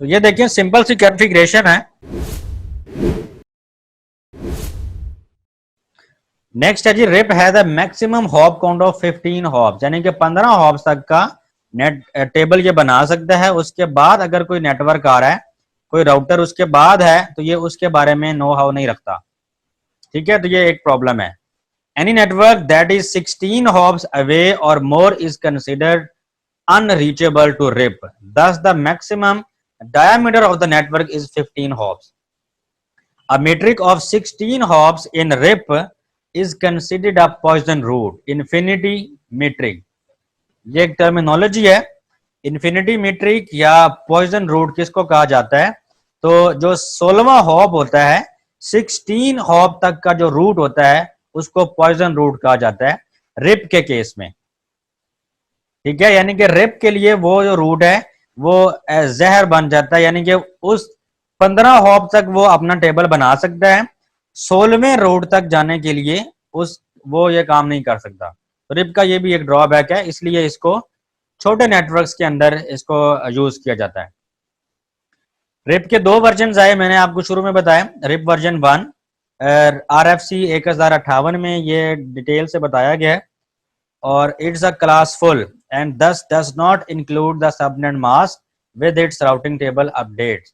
तो ये देखिए सिंपल सी कॉन्फ़िगरेशन है। नेक्स्ट है जी, रिप है the maximum hop count of 15 hops, यानी कि 15 हॉप्स तक का नेट टेबल ये बना सकता है। उसके बाद अगर कोई नेटवर्क आ रहा है, कोई राउटर उसके बाद है, तो ये उसके बारे में नो हाउ नहीं रखता। ठीक है, तो ये एक प्रॉब्लम है। Any network that is 16 hops away और more is considered unreachable to RIP. Thus, the maximum diameter of the network is 15 hops. A metric of 16 hops in RIP is considered a poison root. Infinity metric. ये एक terminology है। Infinity metric या poison root किसको कहा जाता है? तो जो 16वां हॉप होता है, 16 हॉप तक का जो रूट होता है उसको पॉइजन रूट कहा जाता है रिप के केस में। ठीक है, यानी कि रिप के लिए वो जो रूट है वो जहर बन जाता है, यानी कि उस 15 हॉप तक वो अपना टेबल बना सकता है, 16वें रूट तक जाने के लिए उस वो ये काम नहीं कर सकता। तो रिप का ये भी एक ड्रॉबैक है, इसलिए इसको छोटे नेटवर्क्स के अंदर इसको यूज किया जाता है। रिप के दो वर्जन आए, मैंने आपको शुरू में बताया। रिप वर्जन 1 RFC 1058 में ये डिटेल से बताया गया है, और it's a class full and thus does not include the subnet mask with its routing table updates.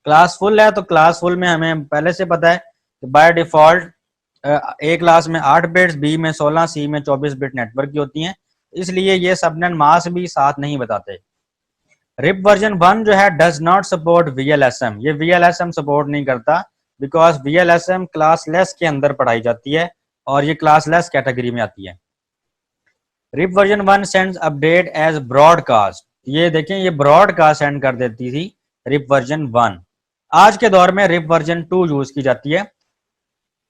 Class full है, तो क्लास फुल में हमें पहले से पता है कि बाय डिफॉल्ट ए क्लास में 8 बिट्स, बी में 16, सी में 24 बिट नेटवर्क की होती हैं, इसलिए ये सबनेट मास्क भी साथ नहीं बताते। रिप वर्जन 1 जो है डज नॉट सपोर्ट VLSM, ये VLSM सपोर्ट नहीं करता, बिकॉज VLSM क्लास लेस के अंदर पढ़ाई जाती है और ये क्लास लेस कैटेगरी में आती है। RIP version 1 sends update as broadcast, ये देखें ये ब्रॉडकास्ट सेंड कर देती थी रिप वर्जन 1। आज के दौर में रिप वर्जन 2 यूज की जाती है।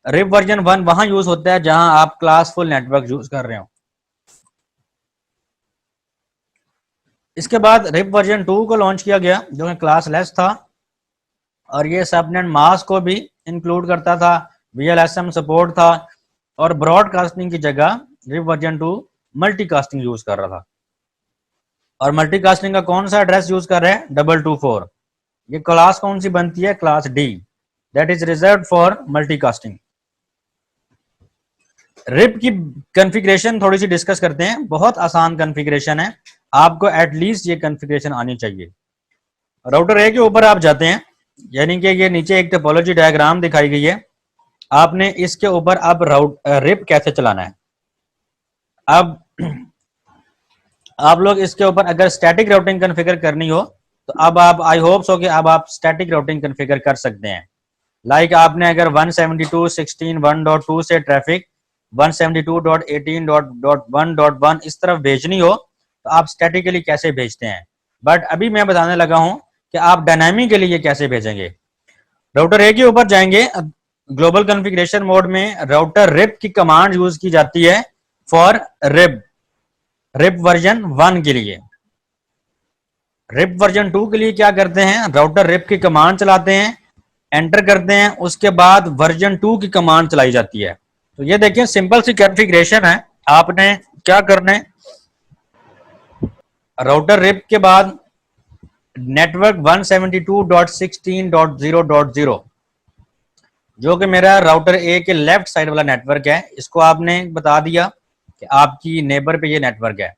रिप वर्जन 1 वहां यूज होता है जहां आप क्लास फुल नेटवर्क यूज कर रहे हो। इसके बाद रिप वर्जन 2 को लॉन्च किया गया जो कि क्लास लेस था, और ये सबनेट मास्क को भी इंक्लूड करता था, VLSM सपोर्ट था, और ब्रॉडकास्टिंग की जगह रिप वर्जन 2 मल्टीकास्टिंग यूज कर रहा था। और मल्टीकास्टिंग का कौन सा एड्रेस यूज कर रहे हैं? 224। ये क्लास कौन सी बनती है? Class D, that is reserve for multicasting. RIP की कॉन्फ़िगरेशन थोड़ी सी डिस्कस करते हैं। बहुत आसान कॉन्फ़िगरेशन है, आपको एटलीस्ट ये कॉन्फ़िगरेशन आनी चाहिए। राउटर ए के ऊपर आप जाते हैं, यानी कि ये नीचे एक टोपोलॉजी डायग्राम दिखाई गई है, आपने इसके ऊपर अब रिप कैसे चलाना है। अब आप लोग इसके ऊपर अगर स्टैटिक राउटिंग कॉन्फ़िगर करनी हो तो अब आप आई होप सो कि अब आप स्टैटिक राउटिंग कॉन्फ़िगर कर सकते हैं। लाइक आपने अगर 172.16.1.2 से ट्रैफिक 172.18.1.1 इस तरफ भेजनी हो तो आप स्टैटिकली कैसे भेजते हैं, बट अभी मैं बताने लगा हूं कि आप डायनामिकली ये कैसे भेजेंगे। राउटर ए के ऊपर जाएंगे, ग्लोबल कॉन्फ़िगरेशन मोड में राउटर रिप की कमांड यूज की जाती है फॉर रिप वर्जन 1 के लिए। रिप वर्जन 2 के लिए क्या करते हैं? राउटर रिप की कमांड चलाते हैं, एंटर करते हैं, उसके बाद वर्जन 2 की कमांड चलाई जाती है। तो ये देखिए सिंपल सी कॉन्फ़िगरेशन है। आपने क्या करना है, राउटर रिप के बाद नेटवर्क 172.16.0.0 जो कि मेरा राउटर ए के लेफ्ट साइड वाला नेटवर्क है, इसको आपने बता दिया कि आपकी नेबर पे ये नेटवर्क है।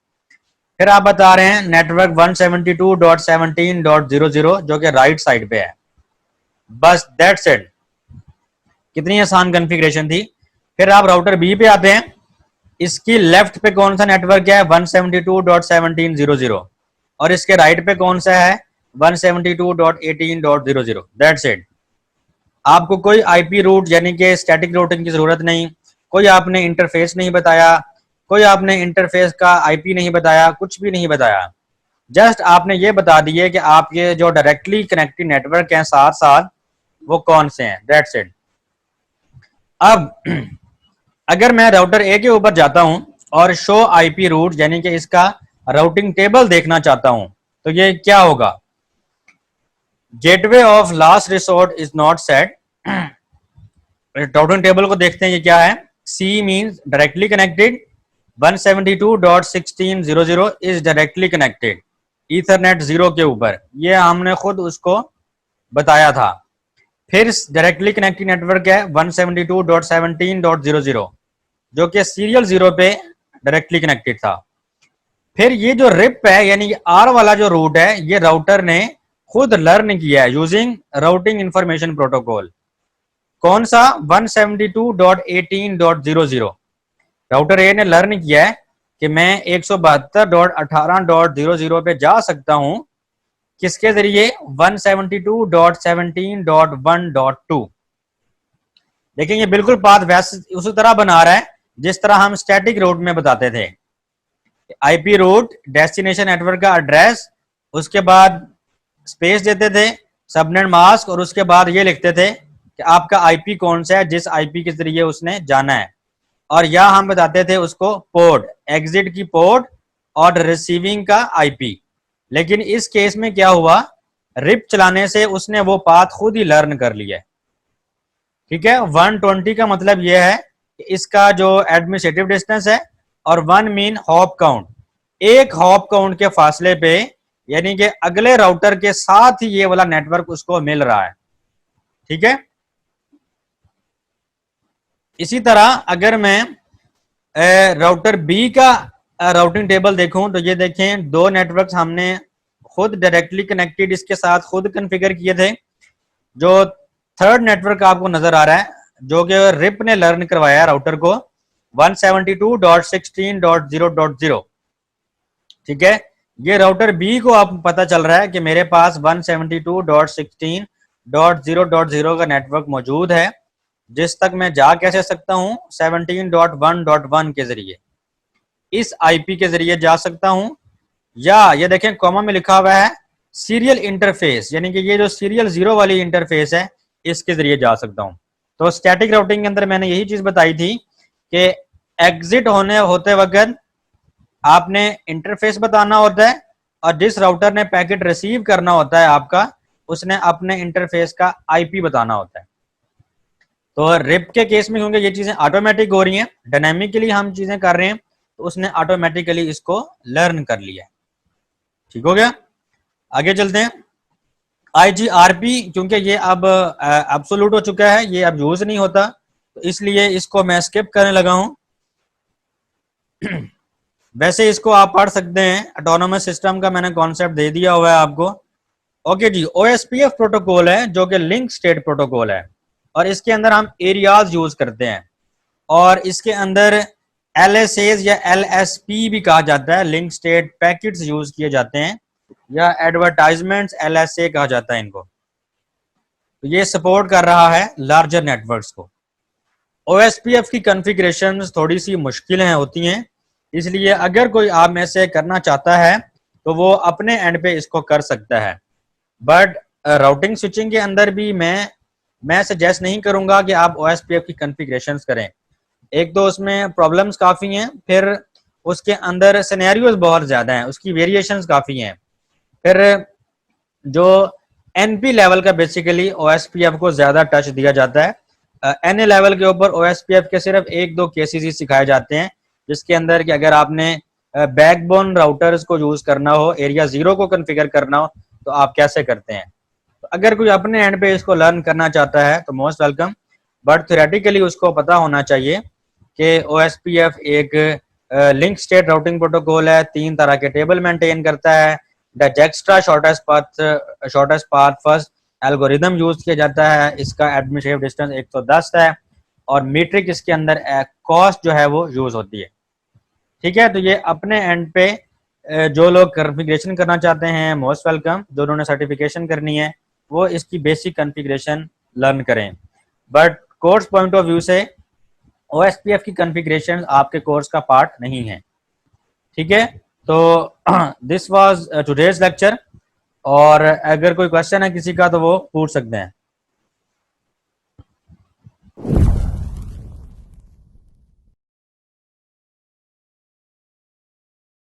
फिर आप बता रहे हैं नेटवर्क 172.17.0.0 जो कि राइट साइड पे है। बस दैट्स इट। कितनी आसान कॉन्फ़िगरेशन थी। फिर आप राउटर बी पे आते हैं, इसकी लेफ्ट पे कौन सा नेटवर्क है? 172.17.0.0, और इसके राइट पे कौन सा है? 172.18.0.0। That's it. आपको कोई आईपी रूट यानी कि स्टैटिक रूटिंग की जरूरत नहीं, कोई आपने इंटरफेस नहीं बताया, कोई आपने इंटरफेस का आईपी नहीं बताया, कुछ भी नहीं बताया। जस्ट आपने ये बता दिए कि आपके जो डायरेक्टली कनेक्टेड नेटवर्क हैं साथ साथ वो कौन से हैं। That's it. अब अगर मैं राउटर ए के ऊपर जाता हूं और शो आईपी रूट यानी कि इसका राउटिंग टेबल देखना चाहता हूं तो ये क्या होगा? Gateway of last resort is not set. Routing table को देखते हैं, ये क्या है? C means directly connected, 172.16.0.0 is directly connected, Ethernet 0 के ऊपर, ये हमने खुद उसको बताया था। फिर डायरेक्टली कनेक्टेड नेटवर्क है 172.17.00 जो कि सीरियल 0 पे डायरेक्टली कनेक्टेड था। फिर ये जो रिप है यानी आर वाला जो रूट है ये राउटर ने खुद लर्न किया है यूजिंग राउटिंग इंफॉर्मेशन प्रोटोकॉल। कौन सा? 172.18.00। राउटर ए ने लर्न किया है कि मैं 172.18.00 पे जा सकता हूं, किसके जरिए? 172.17.1.2। देखिए ये बिल्कुल पाथ वैसे उसी तरह बना रहा है जिस तरह हम स्टैटिक रूट में बताते थे। आईपी रूट, डेस्टिनेशन नेटवर्क का एड्रेस, उसके बाद स्पेस देते थे, सबनेट मास्क, और उसके बाद ये लिखते थे कि आपका आईपी कौन सा है जिस आईपी के जरिए उसने जाना है। और या हम बताते थे उसको पोर्ट, एग्जिट की पोर्ट और रिसीविंग का आईपी। लेकिन इस केस में क्या हुआ, रिप चलाने से उसने वो पाथ खुद ही लर्न कर लिया। ठीक है, 120 का मतलब यह है कि इसका जो एडमिनिस्ट्रेटिव डिस्टेंस है, और 1 मीन हॉप काउंट, एक हॉप काउंट के फासले पे, यानी कि अगले राउटर के साथ ही ये वाला नेटवर्क उसको मिल रहा है। ठीक है, इसी तरह अगर मैं राउटर बी का राउटिंग टेबल देखूं तो ये देखें दो नेटवर्क्स हमने खुद डायरेक्टली कनेक्टेड इसके साथ खुद कॉन्फ़िगर किए थे। जो थर्ड नेटवर्क आपको नजर आ रहा है जो कि रिप ने लर्न करवाया राउटर को 172.16.0.0। ठीक है, ये राउटर बी को आप पता चल रहा है कि मेरे पास 172.16.0.0 का नेटवर्क मौजूद है जिस तक मैं जा कैसे सकता हूं 17.1.1 के जरिए, इस आईपी के जरिए जा सकता हूं। या ये देखें कॉमा में लिखा हुआ है सीरियल इंटरफेस, यानी कि ये जो सीरियल 0 वाली इंटरफेस है इसके जरिए जा सकता हूं। तो स्टैटिक राउटिंग के अंदर मैंने यही चीज बताई थी कि एग्जिट होते वक्त आपने इंटरफेस बताना होता है, और जिस राउटर ने पैकेट रिसीव करना होता है आपका, उसने अपने इंटरफेस का आईपी बताना होता है। तो रिप के केस में क्योंकि ये चीजें ऑटोमेटिक हो रही हैं, डायनामिकली हम चीजें कर रहे हैं, तो उसने ऑटोमेटिकली इसको लर्न कर लिया। ठीक हो गया, आगे चलते हैं। आईजीआरपी क्योंकि ये अब एब्सोल्यूट हो चुका है, ये अब यूज नहीं होता, तो इसलिए इसको मैं स्किप करने लगा हूं। वैसे इसको आप पढ़ सकते हैं, ऑटोनोमस सिस्टम का मैंने कॉन्सेप्ट दे दिया हुआ है आपको। ओके जी, ओएसपीएफ प्रोटोकॉल है जो कि लिंक स्टेट प्रोटोकॉल है, और इसके अंदर हम एरियाज यूज करते हैं, और इसके अंदर एलएसएज या एलएसपी भी कहा जाता है, लिंक स्टेट पैकेट्स यूज किए जाते हैं, या एडवर्टाइजमेंट्स एलएसए कहा जाता है इनको। तो ये सपोर्ट कर रहा है लार्जर नेटवर्क्स को। ओएसपीएफ की कॉन्फ़िगरेशन थोड़ी सी मुश्किल होती हैं, इसलिए अगर कोई आप में से करना चाहता है तो वो अपने एंड पे इसको कर सकता है। बट राउटिंग स्विचिंग के अंदर भी मैं सजेस्ट नहीं करूंगा कि आप ओएसपीएफ की कॉन्फ़िगरेशंस करें। एक तो उसमें प्रॉब्लम्स काफ़ी हैं, फिर उसके अंदर सिनेरियोज बहुत ज़्यादा हैं, उसकी वेरिएशंस काफ़ी हैं। फिर जो एनपी लेवल का बेसिकली ओएसपीएफ को ज़्यादा टच दिया जाता है, एनए लेवल के ऊपर ओएसपीएफ के सिर्फ एक दो केसेस ही सिखाए जाते हैं, जिसके अंदर कि अगर आपने बैकबोन राउटर्स को यूज करना हो, एरिया 0 को कॉन्फ़िगर करना हो, तो आप कैसे करते हैं। तो अगर कोई अपने एंड पे इसको लर्न करना चाहता है तो मोस्ट वेलकम, बट थ्योरेटिकली उसको पता होना चाहिए कि ओएसपीएफ एक लिंक स्टेट राउटिंग प्रोटोकॉल है, 3 तरह के टेबल मेंटेन करता है। Dijkstra shortest path first algorithm use किया जाता है, इसका एडमिनिस्ट्रेटिव डिस्टेंस 110 है, और मीट्रिक इसके अंदर कॉस्ट जो है वो यूज होती है। ठीक है, तो ये अपने एंड पे जो लोग कॉन्फ़िगरेशन करना चाहते हैं मोस्ट वेलकम, जो उन्होंने सर्टिफिकेशन करनी है वो इसकी बेसिक कॉन्फ़िगरेशन लर्न करें। But course point of view से ओएसपीएफ की कॉन्फ़िगरेशन आपके कोर्स का पार्ट नहीं है। ठीक है, तो दिस वाज टुडेज लेक्चर, और अगर कोई क्वेश्चन है किसी का तो वो पूछ सकते हैं।